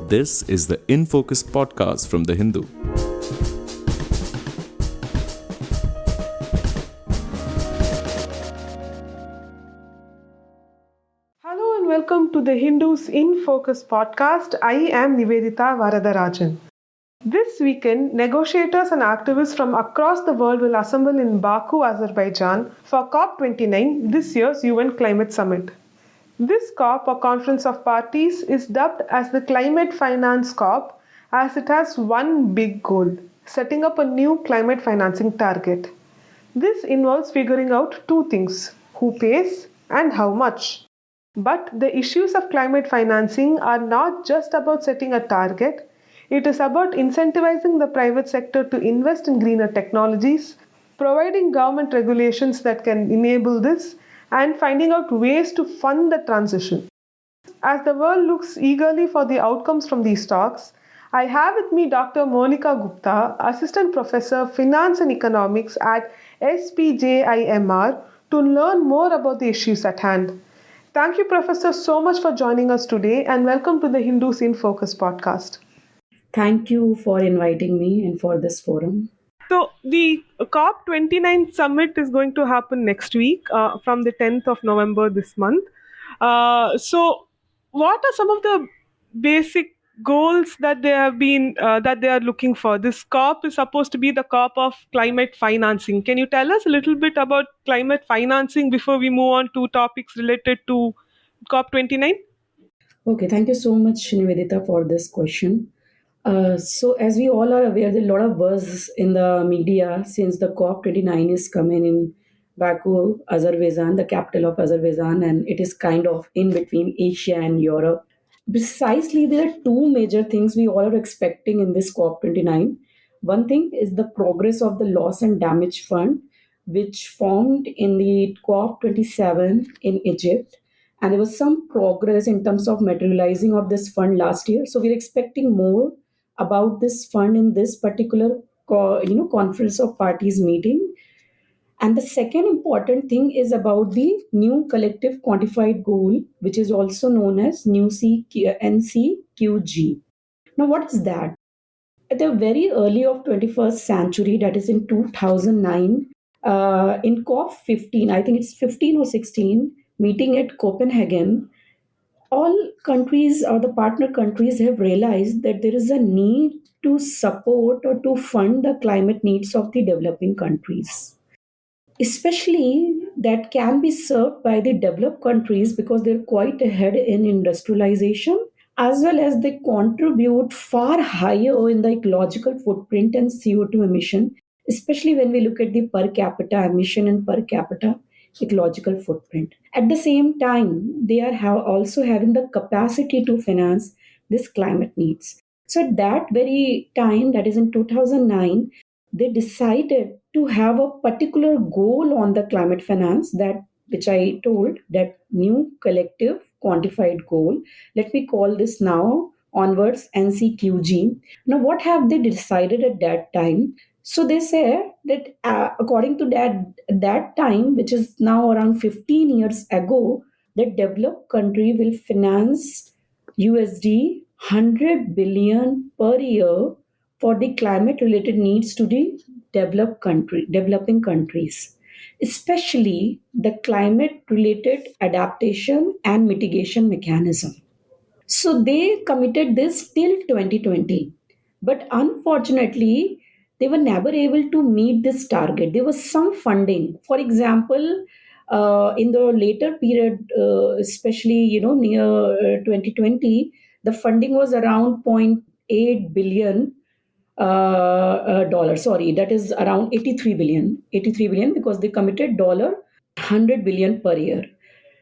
This is the In Focus podcast from The Hindu. Hello and welcome to the Hindus in Focus podcast. I am Nivedita Varadarajan. This weekend, negotiators and activists from across the world will assemble in Baku, Azerbaijan for COP29, this year's UN Climate Summit. This COP, or Conference of Parties, is dubbed as the Climate Finance COP as it has one big goal: setting up a new climate financing target. This involves figuring out two things: who pays and how much. But the issues of climate financing are not just about setting a target, it is about incentivizing the private sector to invest in greener technologies, providing government regulations that can enable this, and finding out ways to fund the transition. As the world looks eagerly for the outcomes from these talks, I have with me Dr. Monika Gupta, Assistant Professor, Finance and Economics at SPJIMR, to learn more about the issues at hand. Thank you, Professor, so much for joining us today, and welcome to the Hindus in Focus podcast. Thank you for inviting me and for this forum. So, the COP29 summit is going to happen next week from the 10th of November this month. What are some of the basic goals that they are looking for? This COP is supposed to be the COP of climate financing. Can you tell us a little bit about climate financing before we move on to topics related to COP29? Okay, thank you so much, Nivedita, for this question. So, as we all are aware, there's a lot of buzz in the media since the COP29 is coming in Baku, Azerbaijan, the capital of Azerbaijan, and it is kind of in between Asia and Europe. Precisely, there are two major things we all are expecting in this COP29. One thing is the progress of the loss and damage fund, which formed in the COP27 in Egypt. And there was some progress in terms of materializing of this fund last year. So we're expecting more about this fund in this particular conference of parties meeting. And the second important thing is about the new collective quantified goal, which is also known as new NCQG. Now, what is that? At the very early of 21st century, that is in 2009, in COP15, I think it's 15 or 16, meeting at Copenhagen, all countries or the partner countries have realized that there is a need to support or to fund the climate needs of the developing countries, especially that can be served by the developed countries because they're quite ahead in industrialization, as well as they contribute far higher in the ecological footprint and CO2 emission, especially when we look at the per capita emission and per capita ecological footprint. At the same time, they are also having the capacity to finance this climate needs. So at that very time, that is in 2009, they decided to have a particular goal on the climate finance, that which I told, that new collective quantified goal. Let me call this now onwards NCQG. Now, what have they decided at that time? So they say that according to that time, which is now around 15 years ago, the developed country will finance USD 100 billion per year for the climate related needs to the developing countries, especially the climate related adaptation and mitigation mechanism. So they committed this till 2020. But unfortunately, they were never able to meet this target. There was some funding. For example, in the later period, especially near 2020, the funding was around 0.8 billion dollars. Sorry, that is around 83 billion. 83 billion because they committed dollar 100 billion per year.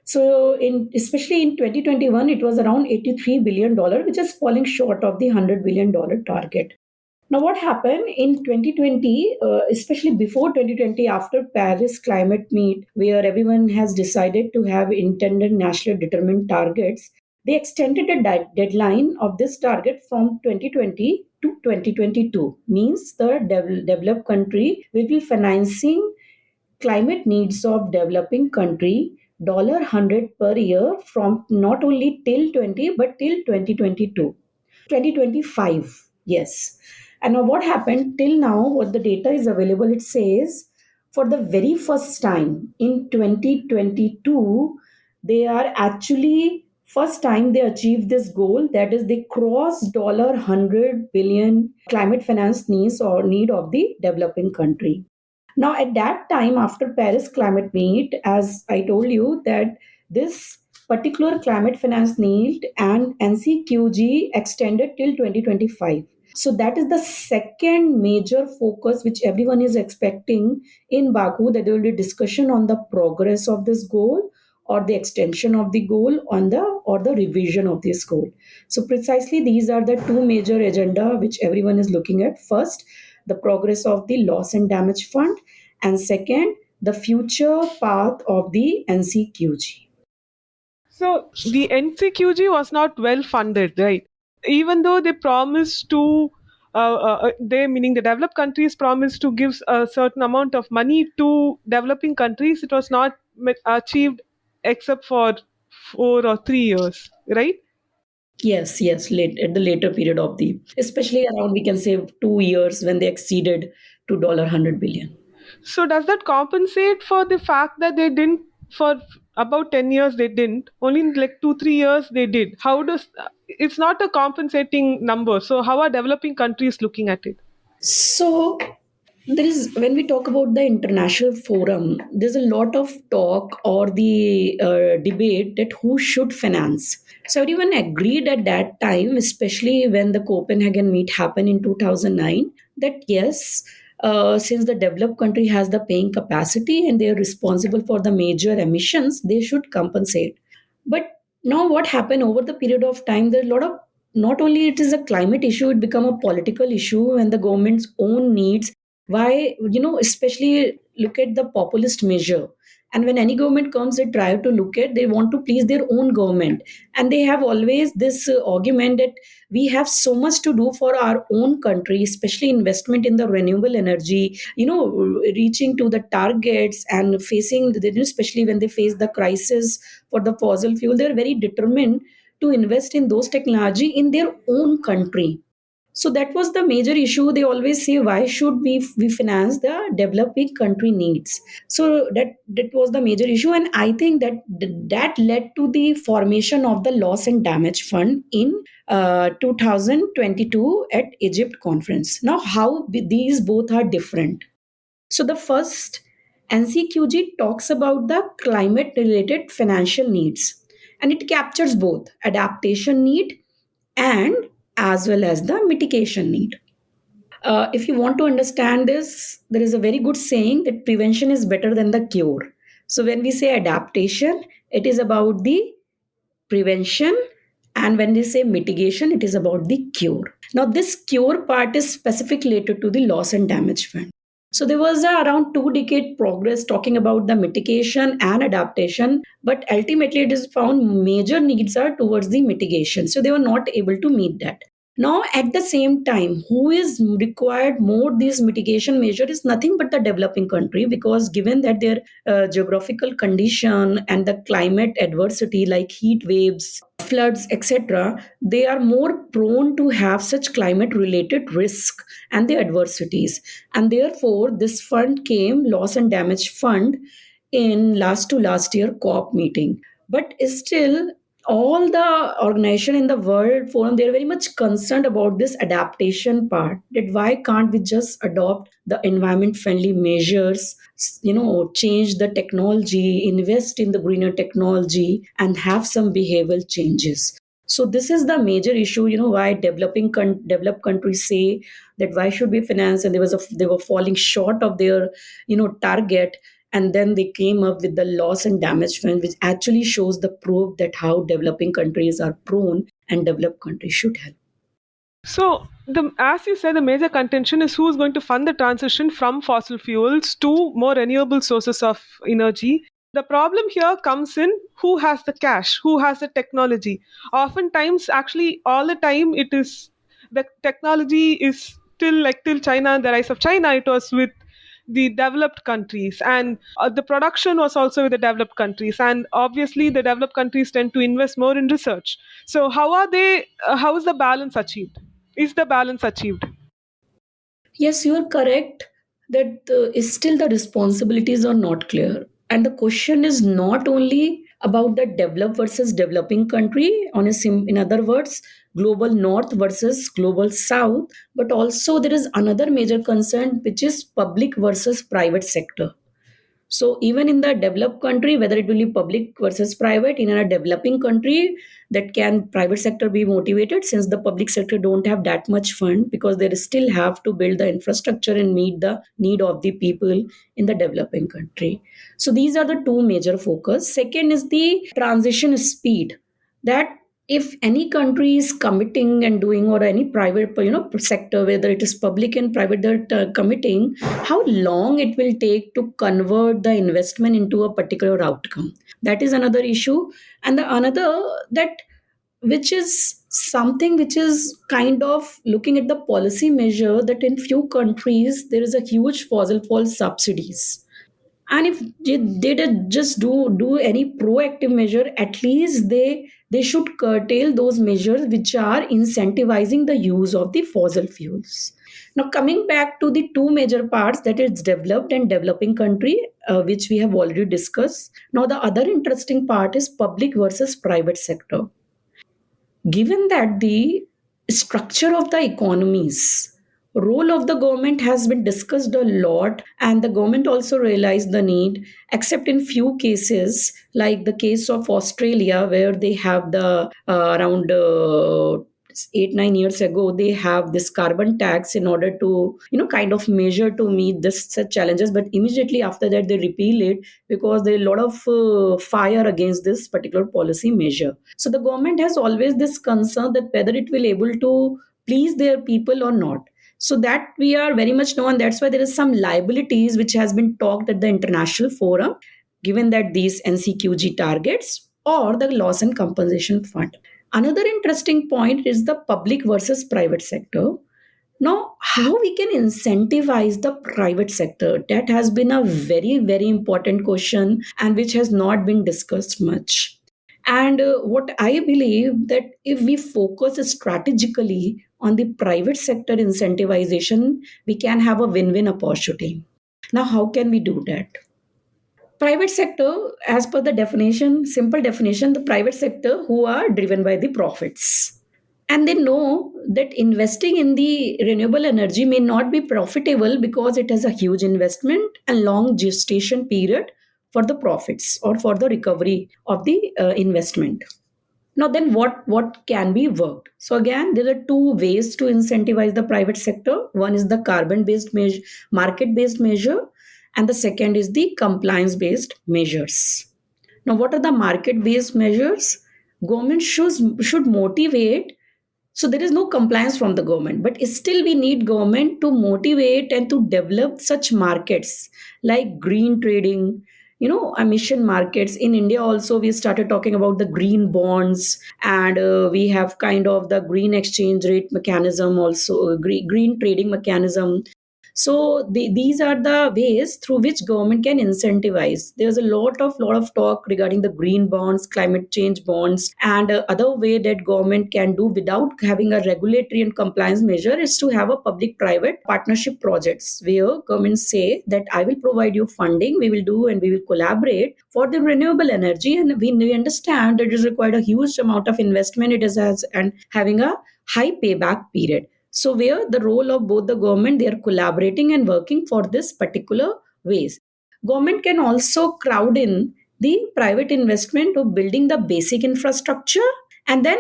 So, especially in 2021, it was around $83 billion, which is falling short of the $100 billion target. Now, what happened in 2020, especially before 2020, after Paris climate meet, where everyone has decided to have intended nationally determined targets, they extended the deadline of this target from 2020 to 2022. Means the developed country will be financing climate needs of developing country $100 per year from not only till 20 but till 2022. 2025, yes. And now what happened till now, what the data is available, it says for the very first time in 2022, they are actually first time they achieved this goal, that is they crossed $100 billion climate finance needs or need of the developing country. Now, at that time, after Paris climate meet, as I told you, that this particular climate finance need and NCQG extended till 2025. So that is the second major focus which everyone is expecting in Baku, that there will be discussion on the progress of this goal or the extension of the goal on the or the revision of this goal. So precisely these are the two major agenda which everyone is looking at. First, the progress of the loss and damage fund, and second, the future path of the NCQG. So the NCQG was not well funded, right? Even though they promised to, they meaning the developed countries promised to give a certain amount of money to developing countries, it was not achieved except for 4 or 3 years, right? Yes, yes, late at the later period of the, especially around we can say 2 years when they exceeded to $100 billion. So does that compensate for the fact that they didn't for about 10 years they didn't, only in like 2 3 years they did? How does it's not a compensating number, so how are developing countries looking at it? So there is, when we talk about the international forum, there's a lot of talk or the debate that who should finance. So everyone agreed at that time, especially when the Copenhagen meet happened in 2009, that yes, since the developed country has the paying capacity and they are responsible for the major emissions, they should compensate. But now what happened over the period of time, there's a lot of, not only it is a climate issue, it become a political issue and the government's own needs. Why, especially look at the populist measure. And when any government comes, they try to look at, they want to please their own government. And they have always this argument that we have so much to do for our own country, especially investment in the renewable energy, reaching to the targets and facing, especially when they face the crisis for the fossil fuel, they're very determined to invest in those technology in their own country. So that was the major issue. They always say, why should we finance the developing country needs? So that was the major issue, and I think that that led to the formation of the loss and damage fund in 2022 at Egypt conference. Now, how these both are different. So the first, NCQG talks about the climate related financial needs, and it captures both adaptation need and as well as the mitigation need. If you want to understand this, there is a very good saying that prevention is better than the cure. So when we say adaptation, it is about the prevention, and when we say mitigation, it is about the cure. Now this cure part is specific related to the loss and damage fund. So there was a around 2 decade progress talking about the mitigation and adaptation, but ultimately it is found major needs are towards the mitigation, so they were not able to meet that. Now at the same time, who is required more these mitigation measure is nothing but the developing country, because given that their geographical condition and the climate adversity like heat waves, floods, etc., they are more prone to have such climate related risk and the adversities. And therefore, this fund came, loss and damage fund, in last year COP meeting. But still, all the organization in the world forum, they're very much concerned about this adaptation part, that why can't we just adopt the environment friendly measures, change the technology, invest in the greener technology and have some behavioral changes. So this is the major issue, why developed countries say that why should we finance, and they were falling short of their target, and then they came up with the loss and damage fund, which actually shows the proof that how developing countries are prone and developed countries should help. So, as you said, the major contention is who is going to fund the transition from fossil fuels to more renewable sources of energy. The problem here comes in who has the cash, who has the technology. Oftentimes, actually, all the time, it is the technology is till China, the rise of China. It was with the developed countries, and the production was also with the developed countries, and obviously the developed countries tend to invest more in research. So how is the balance achieved? Is the balance achieved? Yes, you are correct that is still the responsibilities are not clear. And the question is not only about the developed versus developing country, in other words, global north versus global south, but also there is another major concern, which is public versus private sector. So even in the developed country, whether it will be public versus private, in a developing country, that can private sector be motivated, since the public sector don't have that much fund, because they still have to build the infrastructure and meet the need of the people in the developing country. So these are the two major focus. Second is the transition speed, that if any country is committing and doing, or any private sector, whether it is public and private, they're committing, how long it will take to convert the investment into a particular outcome, that is another issue. And the another, that which is something which is kind of looking at the policy measure, that in few countries there is a huge fossil fuel subsidies, and if they did just do any proactive measure, at least they should curtail those measures which are incentivizing the use of the fossil fuels. Now coming back to the two major parts, that is developed and developing country, which we have already discussed. Now the other interesting part is public versus private sector. Given that the structure of the economies, role of the government has been discussed a lot, and the government also realized the need, except in few cases, like the case of Australia, where they have the around 8 9 years ago, they have this carbon tax in order to kind of measure to meet this such challenges, but immediately after that they repeal it, because there are a lot of fire against this particular policy measure. So the government has always this concern that whether it will able to please their people or not. So that we are very much know, and that's why there is some liabilities which has been talked at the international forum, given that these NCQG targets or the loss and compensation fund. Another interesting point is the public versus private sector. Now, how we can incentivize the private sector? That has been a very, very important question, and which has not been discussed much. And what I believe, that if we focus strategically on the private sector incentivization, we can have a win-win opportunity. Now, how can we do that? Private sector, as per the definition, simple definition, the private sector who are driven by the profits, and they know that investing in the renewable energy may not be profitable, because it has a huge investment and long gestation period for the profits or for the recovery of the investment. Now then, what can be worked? So again, there are two ways to incentivize the private sector. One is the carbon based measure, market based measure, and the second is the compliance based measures. Now what are the market based measures? Government should motivate. So there is no compliance from the government, but still we need government to motivate and to develop such markets like green trading, emission markets. In India also we started talking about the green bonds, and we have kind of the green exchange rate mechanism also, green trading mechanism. So these are the ways through which government can incentivize. There's a lot of talk regarding the green bonds, climate change bonds, and other way that government can do without having a regulatory and compliance measure is to have a public-private partnership projects, where governments say that I will provide you funding, we will do and we will collaborate for the renewable energy, and we understand that it is required a huge amount of investment. It is as and having a high payback period. So where the role of both the government, they are collaborating and working for this particular ways. Government can also crowd in the private investment of building the basic infrastructure, and then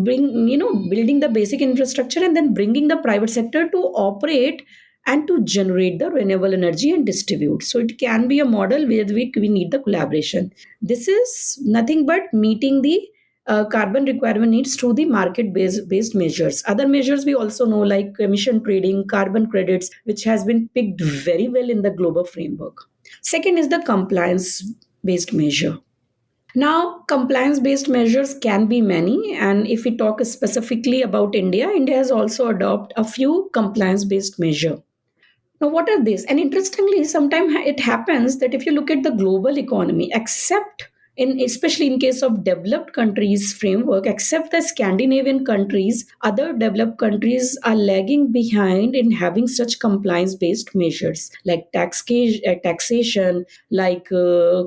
building the basic infrastructure, and then bringing the private sector to operate and to generate the renewable energy and distribute. So it can be a model where we need the collaboration. This is nothing but meeting the carbon requirement needs through the market based measures. Other measures we also know, like emission trading, carbon credits, which has been picked very well in the global framework. Second is the compliance based measure. Now, compliance based measures can be many, and if we talk specifically about India, India has also adopted a few compliance based measures. Now, what are these? And interestingly, sometimes it happens that if you look at the global economy, except in especially in case of developed countries framework, except the Scandinavian countries, other developed countries are lagging behind in having such compliance-based measures like taxation, like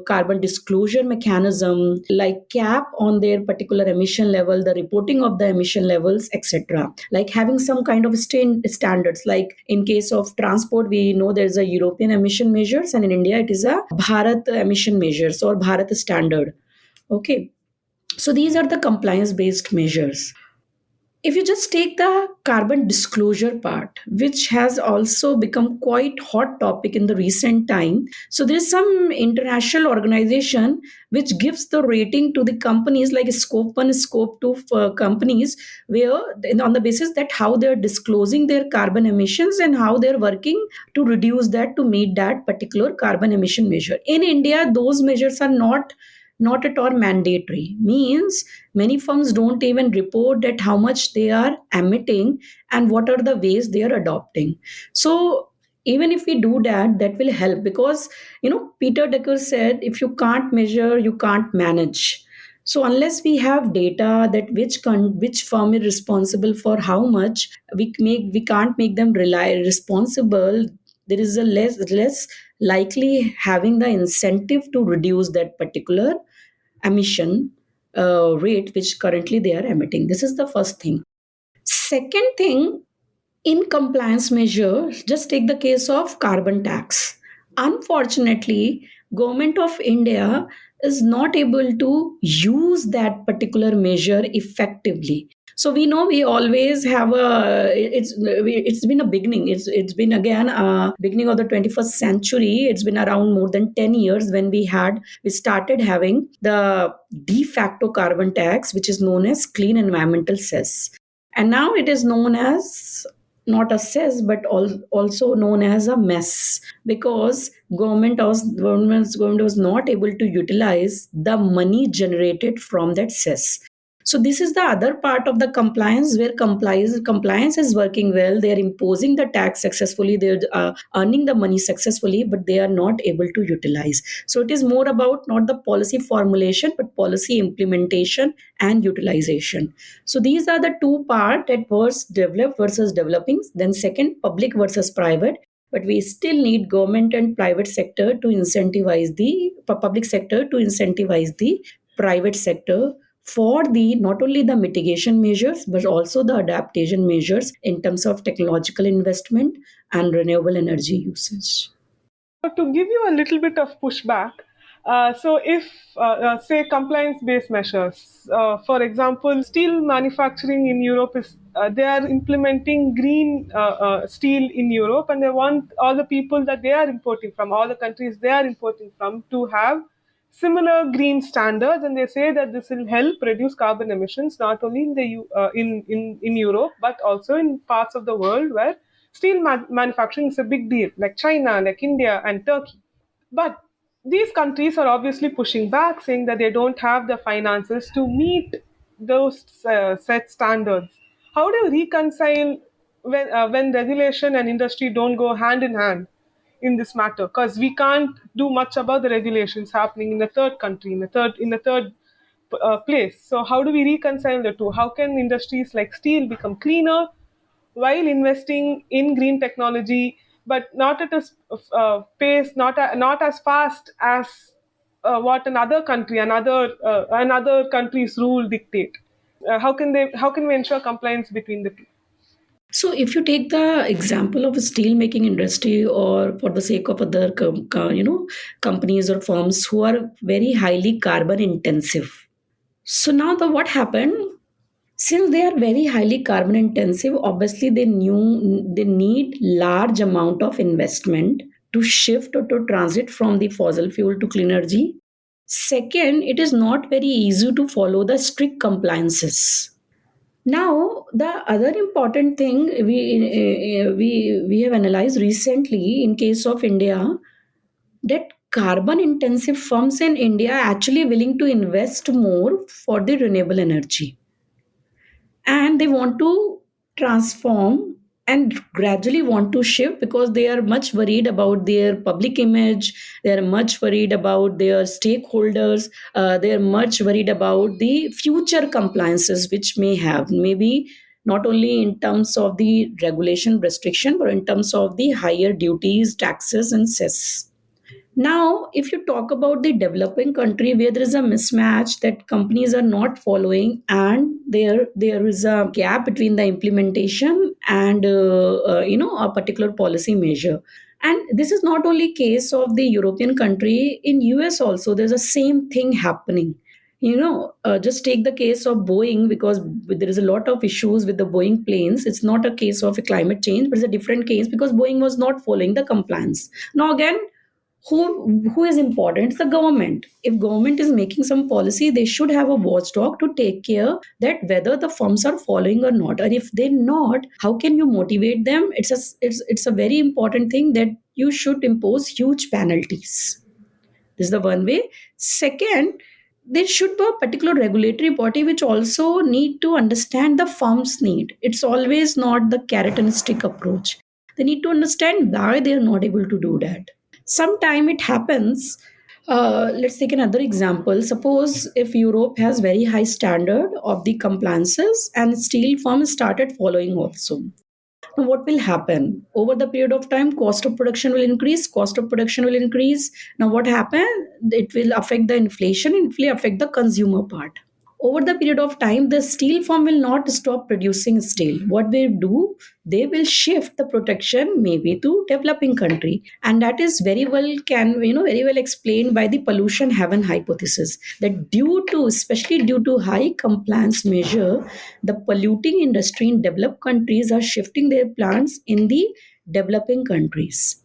carbon disclosure mechanism, like cap on their particular emission level, the reporting of the emission levels, etc. Like having some kind of standards. Like in case of transport, we know there's a European emission measures, and in India it is a Bharat emission measures or Bharat standard. Okay, so these are the compliance based measures. If you just take the carbon disclosure part, which has also become quite hot topic in the recent time, so there is some international organization which gives the rating to the companies like scope 1, scope 2 for companies, where on the basis that how they are disclosing their carbon emissions and how they are working to reduce that to meet that particular carbon emission measure. In India, those measures are not at all mandatory. Means many firms don't even report that how much they are emitting and what are the ways they are adopting. So even if we do that, that will help, because Peter Decker said if you can't measure, you can't manage. So unless we have data that which firm is responsible for how much, we can't make them rely responsible. There is a less likely having the incentive to reduce that particular emission rate which currently they are emitting. This is the first thing. Second thing, in compliance measure, just take the case of carbon tax. Unfortunately, government of India is not able to use that particular measure effectively. So we know we always have it's been a beginning. It's been again a beginning of the 21st century. It's been around more than 10 years when we started having the de facto carbon tax, which is known as clean environmental cess. And now it is known as not a cess but also known as a mess, because government was not able to utilize the money generated from that cess. So this is the other part of the compliance, where compliance is working well. They are imposing the tax successfully, they're earning the money successfully, but they are not able to utilize. So it is more about not the policy formulation but policy implementation and utilization. So these are the two part, that was developed versus developing. Then second, public versus private. But we still need government and private sector to incentivize the public sector to incentivize the private sector for the not only the mitigation measures but also the adaptation measures in terms of technological investment and renewable energy usage. So to give you a little bit of pushback, so if, say, compliance-based measures, for example, steel manufacturing in Europe is they are implementing green steel in Europe, and they want all the people that they are importing from, all the countries they are importing from, to have similar green standards, and they say that this will help reduce carbon emissions not only in the in Europe but also in parts of the world where steel manufacturing is a big deal, like China, like India and Turkey. But these countries are obviously pushing back, saying that they don't have the finances to meet those set standards. How do you reconcile when regulation and industry don't go hand in hand in this matter? Because we can't do much about the regulations happening in the third country, in the third place. So how do we reconcile the two? How can industries like steel become cleaner while investing in green technology, but not at a pace, not as fast as what another country's rule dictate? How can we ensure compliance between the two? So if you take the example of a steel making industry, or for the sake of other companies or firms who are very highly carbon intensive. So now the what happened, since they are very highly carbon intensive, obviously they need large amount of investment to shift or to transit from the fossil fuel to clean energy. Second, it is not very easy to follow the strict compliances. Now, the other important thing we have analyzed recently in case of India, that carbon intensive firms in India are actually willing to invest more for the renewable energy, and they want to transform and gradually want to shift because they are much worried about their public image, they are much worried about their stakeholders, they are much worried about the future compliances which may have, maybe not only in terms of the regulation restriction but in terms of the higher duties, taxes and cess. Now, if you talk about the developing country where there is a mismatch that companies are not following, and there is a gap between the implementation and a particular policy measure, and this is not only case of the European country. In US also, there's the same thing happening. Just take the case of Boeing, because there is a lot of issues with the Boeing planes. It's not a case of a climate change, but it's a different case because Boeing was not following the compliance. Now again, who is important? It's the government. If government is making some policy, they should have a watchdog to take care that whether the firms are following or not, and if they're not, how can you motivate them? It's a very important thing that you should impose huge penalties. This is the one way. Second, there should be a particular regulatory body which also need to understand the firm's need. It's always not the carrot and stick approach. They need to understand why they are not able to do that. Sometime it happens. Let's take another example. Suppose if Europe has very high standard of the compliances and steel firms started following also. Now what will happen over the period of time? Cost of production will increase. Cost of production will increase. Now what happen? It will affect the inflation. It will affect the consumer part. Over the period of time, the steel firm will not stop producing steel. What they do, they will shift the protection maybe to developing country, and that is very well explained by the pollution heaven hypothesis, that especially due to high compliance measure, the polluting industry in developed countries are shifting their plants in the developing countries.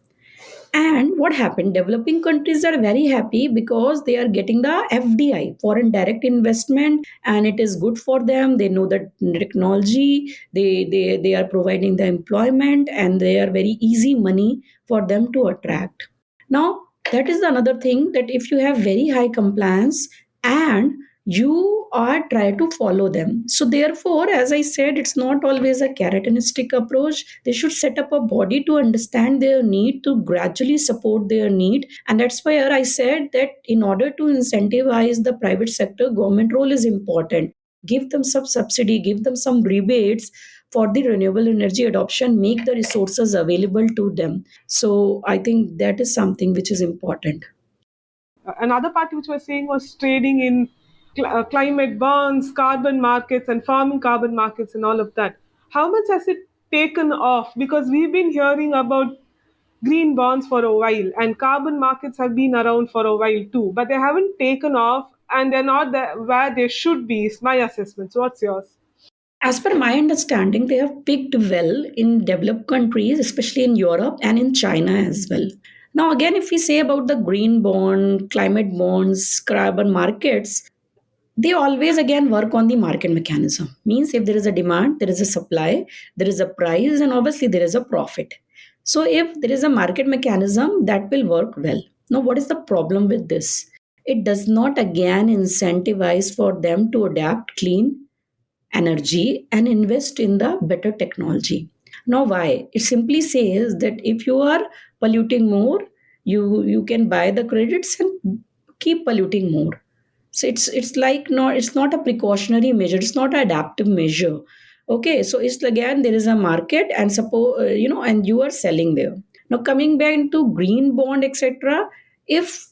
And what happened? Developing countries are very happy because they are getting the FDI, foreign direct investment, and it is good for them. They know the technology, they are providing the employment, and they are very easy money for them to attract. Now, that is another thing, that if you have very high compliance and you are try to follow them, so therefore, as I said, it's not always a carrot and stick approach. They should set up a body to understand their need, to gradually support their need. And that's why I said that in order to incentivize the private sector, government role is important. Give them some subsidy, give them some rebates for the renewable energy adoption, make the resources available to them. So I think that is something which is important. Another part which was saying was trading in climate bonds, carbon markets, and farming carbon markets, and all of that. How much has it taken off? Because we've been hearing about green bonds for a while, and carbon markets have been around for a while too, but they haven't taken off, and they're not where they should be, is my assessment. So, what's yours? As per my understanding, they have picked well in developed countries, especially in Europe and in China as well. Now, again, if we say about the green bond, climate bonds, carbon markets, they always again work on the market mechanism. Means if there is a demand, there is a supply, there is a price, and obviously there is a profit. So if there is a market mechanism, that will work well. Now, what is the problem with this? It does not again incentivize for them to adapt clean energy and invest in the better technology. Now, why? It simply says that if you are polluting more, you can buy the credits and keep polluting more. So it's like, no, it's not a precautionary measure. It's not an adaptive measure. Okay, so it's again there is a market, and suppose and you are selling there. Now coming back to green bond, etc. If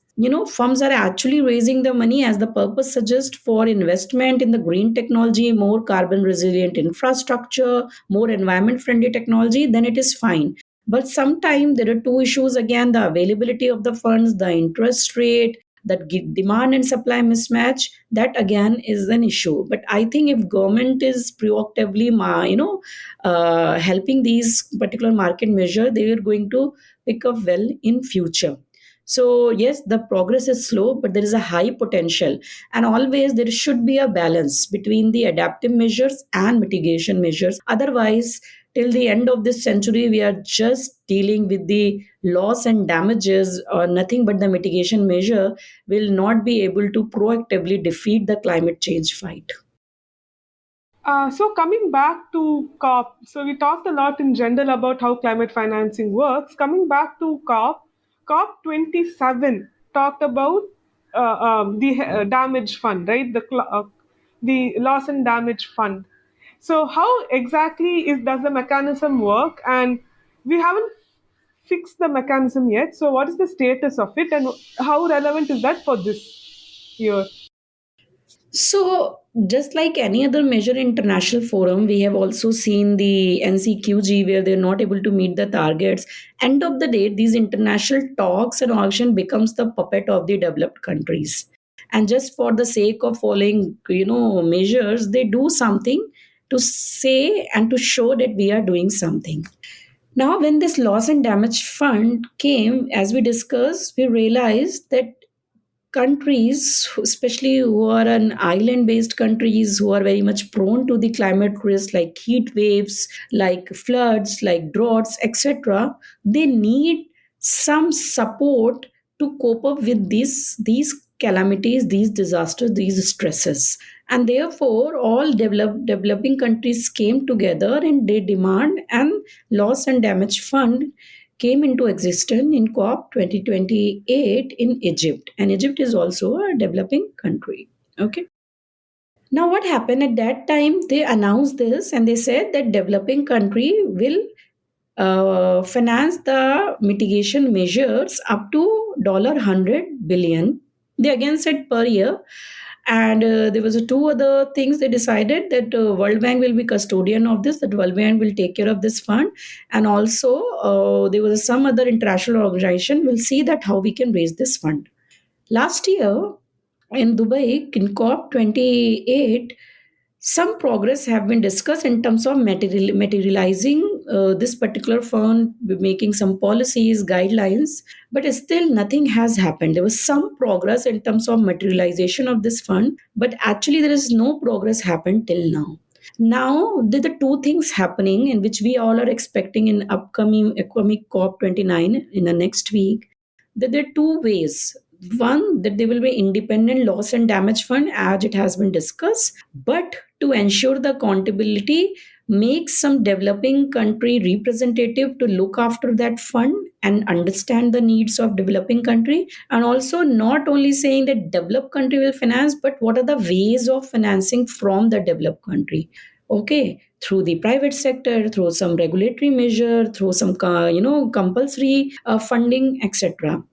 firms are actually raising the money as the purpose suggests for investment in the green technology, more carbon resilient infrastructure, more environment friendly technology, then it is fine. But sometimes there are two issues again: the availability of the funds, the interest rate, that demand and supply mismatch. That again is an issue. But I think if government is proactively helping these particular market measure, they are going to pick up well in future. So yes, the progress is slow, but there is a high potential, and always there should be a balance between the adaptive measures and mitigation measures. Otherwise, till the end of this century, we are just dealing with the loss and damages, or nothing but the mitigation measure will not be able to proactively defeat the climate change fight. So coming back to COP, so we talked a lot in general about how climate financing works. Coming back to COP, COP 27 talked about the damage fund, right? The loss and damage fund. So how exactly does the mechanism work? And we haven't fixed the mechanism yet. So what is the status of it, and how relevant is that for this year? So, just like any other major international forum, we have also seen the NCQG where they're not able to meet the targets. End of the day, these international talks and auction becomes the puppet of the developed countries. And just for the sake of following, measures, they do something to say and to show that we are doing something. Now, when this loss and damage fund came, as we discussed, we realized that countries, especially who are an island based countries who are very much prone to the climate risk like heat waves, like floods, like droughts, etc., they need some support to cope up with these calamities, these disasters, these stresses. And therefore, all developing countries came together and they demand an loss and damage fund came into existence in COP 2028 in Egypt. And Egypt is also a developing country. Okay. Now, what happened at that time? They announced this and they said that developing country will finance the mitigation measures up to $100 billion. They again said per year. And there was two other things they decided that World Bank will be custodian of this, that World Bank will take care of this fund. And also there was some other international organization will see that how we can raise this fund. Last year in Dubai, in COP 28, some progress have been discussed in terms of materializing this particular fund, making some policies, guidelines, but still nothing has happened. There was some progress in terms of materialization of this fund, but actually there is no progress happened till now. Now, there are two things happening in which we all are expecting in upcoming COP 29 in the next week. That there are two ways. One, that there will be independent loss and damage fund as it has been discussed, but to ensure the accountability, make some developing country representative to look after that fund and understand the needs of developing country, and also not only saying that developed country will finance, but what are the ways of financing from the developed country. Okay, through the private sector, through some regulatory measure, through some compulsory funding, etc.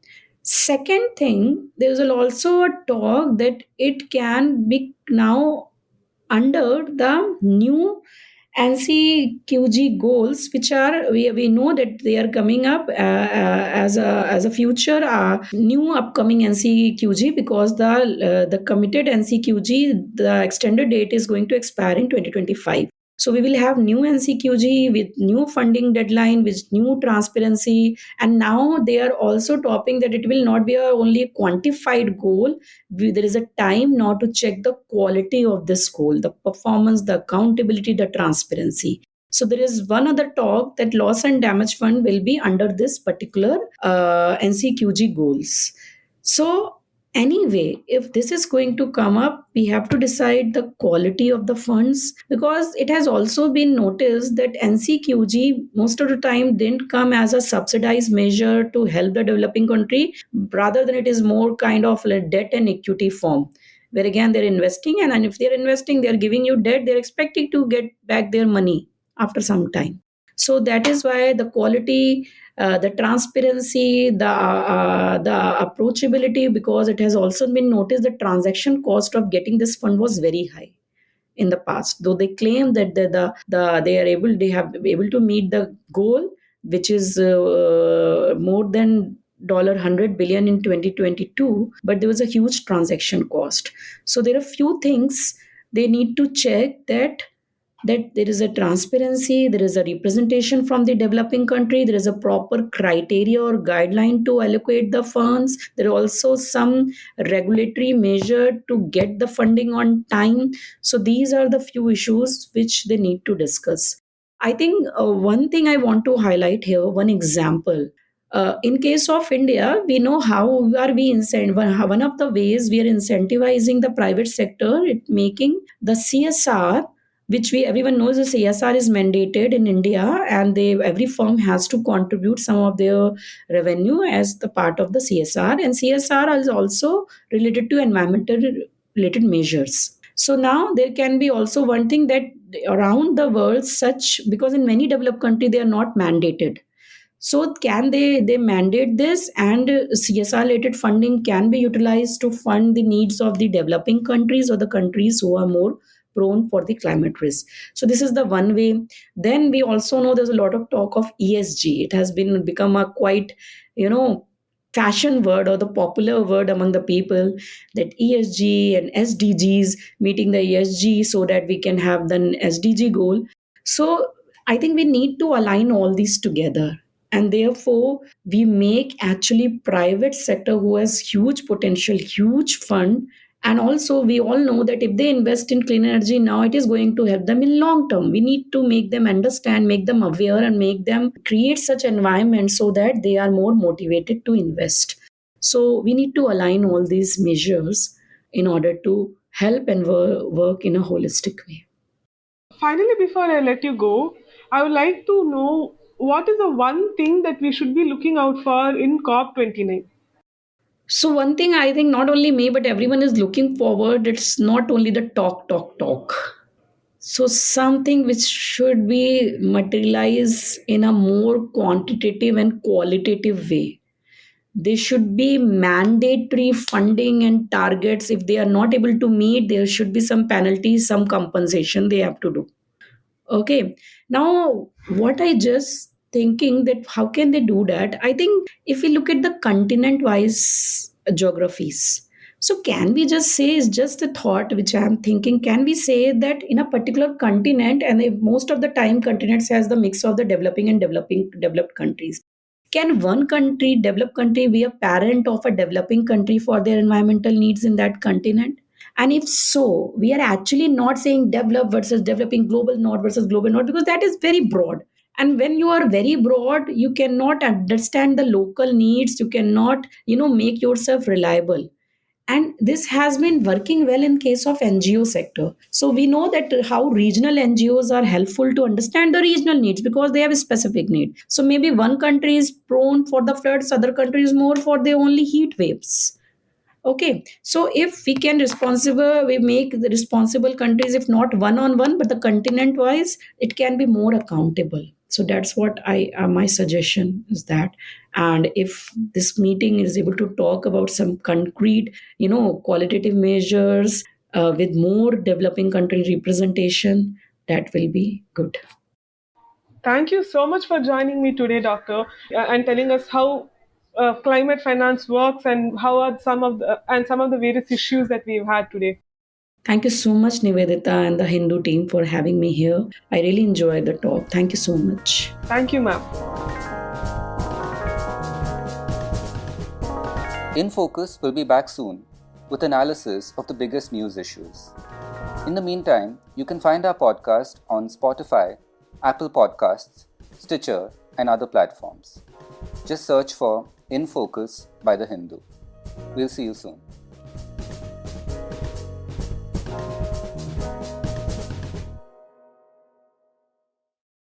Second thing, there is also a talk that it can be now under the new NCQG goals, which are we know that they are coming up as a future new upcoming NCQG, because the committed NCQG, the extended date is going to expire in 2025. So we will have new NCQG with new funding deadline, with new transparency, and now they are also topping that it will not be a only quantified goal. There is a time now to check the quality of this goal, the performance, the accountability, the transparency. So there is one other talk that loss and damage fund will be under this particular NCQG goals. So anyway, if this is going to come up, we have to decide the quality of the funds, because it has also been noticed that NCQG most of the time didn't come as a subsidized measure to help the developing country, rather than it is more kind of like debt and equity form, where again they're investing, and if they're investing, they're giving you debt, they're expecting to get back their money after some time. So that is why the quality, the transparency, the approachability, because it has also been noticed the transaction cost of getting this fund was very high in the past, though they claim that they have been able to meet the goal, which is more than $100 billion in 2022, but there was a huge transaction cost. So there are few things they need to check, that there is a transparency, there is a representation from the developing country, there is a proper criteria or guideline to allocate the funds, there are also some regulatory measure to get the funding on time. So these are the few issues which they need to discuss. I think one thing I want to highlight here, one example. In case of India, we know how are we one of the ways we are incentivizing the private sector, it making the CSR which everyone knows is CSR is mandated in India, and every firm has to contribute some of their revenue as the part of the CSR, and CSR is also related to environmental related measures. So now there can be also one thing that around the world, such, because in many developed countries they are not mandated, so can they mandate this, and CSR related funding can be utilized to fund the needs of the developing countries or the countries who are more prone for the climate risk. So this is the one way. Then we also know there's a lot of talk of ESG. It has become a quite, fashion word or the popular word among the people, that ESG and SDGs, meeting the ESG so that we can have the SDG goal. So I think we need to align all these together, and therefore we make actually private sector who has huge potential, huge fund. And also we all know that if they invest in clean energy now, it is going to help them in long term. We need to make them understand, make them aware, and make them create such environment so that they are more motivated to invest. So we need to align all these measures in order to help and work in a holistic way. Finally, before I let you go, I would like to know what is the one thing that we should be looking out for in COP29? So one thing I think not only me but everyone is looking forward, it's not only the talk. So something which should be materialized in a more quantitative and qualitative way. There should be mandatory funding and targets. If they are not able to meet, there should be some penalties, some compensation they have to do. Okay. Now, what I just thinking that how can they do that? I think if we look at the continent-wise geographies, so can we just say, it's just a thought which I am thinking, can we say that in a particular continent, and if most of the time continents has the mix of the developing and developed countries, can one country, developed country, be a parent of a developing country for their environmental needs in that continent? And if so, we are actually not saying develop versus developing, global north versus global north, because that is very broad. And when you are very broad, you cannot understand the local needs. You cannot, make yourself reliable. And this has been working well in case of NGO sector. So we know that how regional NGOs are helpful to understand the regional needs because they have a specific need. So maybe one country is prone for the floods, other country is more for the only heat waves. Okay, so if we can responsible, we make the responsible countries, if not one on one, but the continent wise, it can be more accountable. So that's what my suggestion is that. And if this meeting is able to talk about some concrete, qualitative measures with more developing country representation, that will be good. Thank you so much for joining me today, Doctor, and telling us how climate finance works and how are some of the various issues that we've had today. Thank you so much, Nivedita and the Hindu team, for having me here. I really enjoyed the talk. Thank you so much. Thank you, ma'am. In Focus will be back soon with analysis of the biggest news issues. In the meantime, you can find our podcast on Spotify, Apple Podcasts, Stitcher, and other platforms. Just search for In Focus by The Hindu. We'll see you soon.